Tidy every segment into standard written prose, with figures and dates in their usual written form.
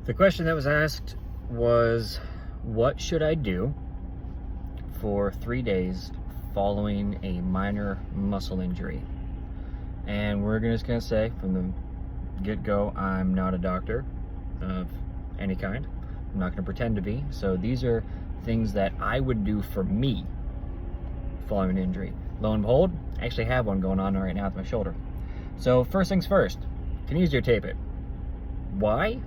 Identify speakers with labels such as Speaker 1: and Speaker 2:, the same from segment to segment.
Speaker 1: The question that was asked was, what should I do for 3 days following a minor muscle injury? And we're just gonna say from the get-go, I'm not a doctor of any kind. I'm not gonna pretend to be. So these are things that I would do for me following an injury. Lo and behold, I actually have one going on right now with my shoulder. So first things first, kinesio tape it. Why?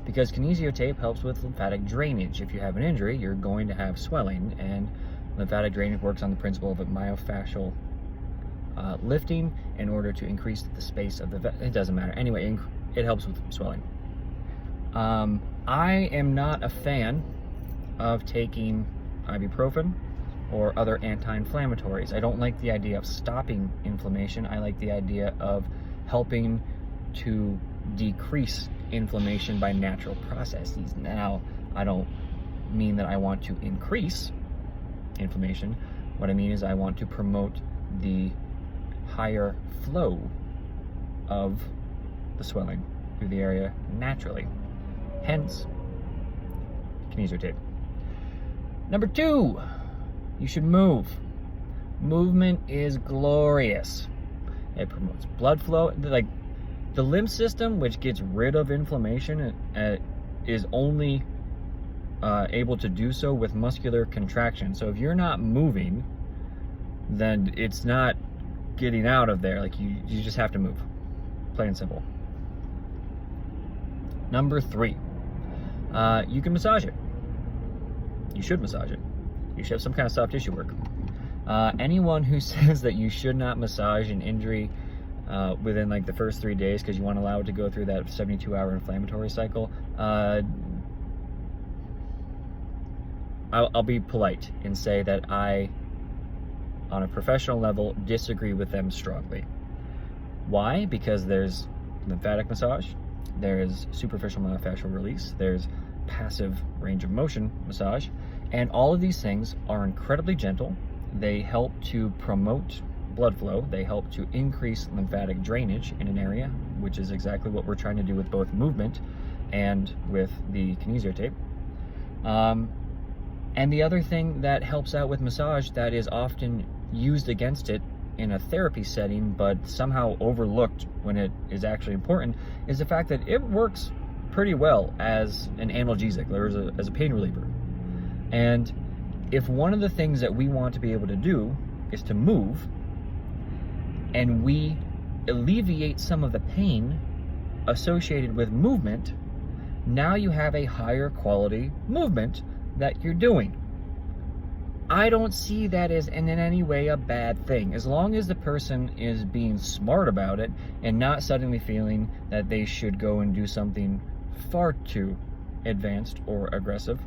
Speaker 1: Because kinesio tape helps with lymphatic drainage. If you have an injury, you're going to have swelling, and lymphatic drainage works on the principle of a myofascial lifting in order to increase the space of the it doesn't matter. Anyway, it helps with swelling. I am not a fan of taking ibuprofen or other anti-inflammatories. I don't like the idea of stopping inflammation. I like the idea of helping to decrease inflammation by natural processes. Now, I don't mean that I want to increase inflammation. What I mean is I want to promote the higher flow of the swelling through the area naturally. Hence, kinesio tape. Number 2, you should move. Movement is glorious. It promotes blood flow. Like, the lymph system, which gets rid of inflammation, is only able to do so with muscular contraction. So if you're not moving, then it's not getting out of there. Like, you just have to move. Plain and simple. Number 3, you can massage it. You should massage it. You should have some kind of soft tissue work. Anyone who says that you should not massage an injury within like the first 3 days because you want to allow it to go through that 72-hour inflammatory cycle, I'll be polite and say that I, on a professional level, disagree with them strongly. Why? Because there's lymphatic massage, there's superficial myofascial release, there's passive range of motion massage, and all of these things are incredibly gentle. They help to promote blood flow. They help to increase lymphatic drainage in an area, which is exactly what we're trying to do with both movement and with the kinesio tape. And the other thing that helps out with massage that is often used against it in a therapy setting, but somehow overlooked when it is actually important, is the fact that it works pretty well as an analgesic, or as a pain reliever. And if one of the things that we want to be able to do is to move, and we alleviate some of the pain associated with movement, now you have a higher quality movement that you're doing. I don't see that as in any way a bad thing, as long as the person is being smart about it and not suddenly feeling that they should go and do something far too advanced or aggressive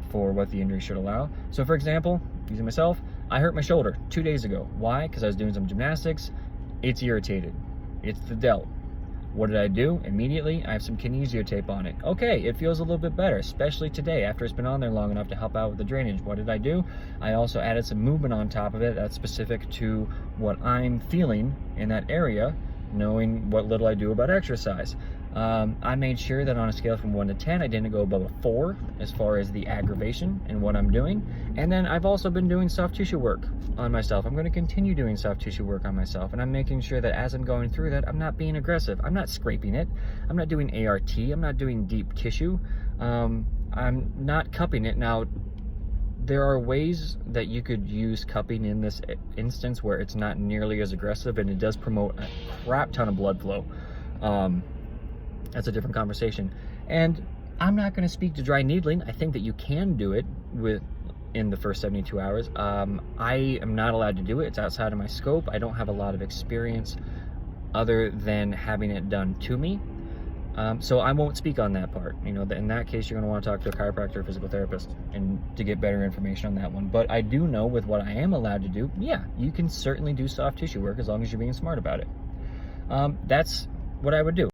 Speaker 1: for what the injury should allow. So for example, using myself, I hurt my shoulder 2 days ago. Why? Because I was doing some gymnastics. It's irritated. It's the delt. What did I do? Immediately, I have some kinesio tape on it. Okay, it feels a little bit better, especially today after it's been on there long enough to help out with the drainage. What did I do? I also added some movement on top of it that's specific to what I'm feeling in that area, knowing what little I do about exercise. I made sure that on a scale from 1 to 10, I didn't go above a 4 as far as the aggravation and what I'm doing. And then I've also been doing soft tissue work on myself. I'm going to continue doing soft tissue work on myself, and I'm making sure that as I'm going through that, I'm not being aggressive. I'm not scraping it. I'm not doing ART. I'm not doing deep tissue. I'm not cupping it. Now, there are ways that you could use cupping in this instance where it's not nearly as aggressive, and it does promote a crap ton of blood flow. That's a different conversation. And I'm not going to speak to dry needling. I think that you can do it in the first 72 hours. I am not allowed to do it. It's outside of my scope. I don't have a lot of experience other than having it done to me. So I won't speak on that part. You know, in that case, you're going to want to talk to a chiropractor or physical therapist and to get better information on that one. But I do know with what I am allowed to do, yeah, you can certainly do soft tissue work as long as you're being smart about it. That's what I would do.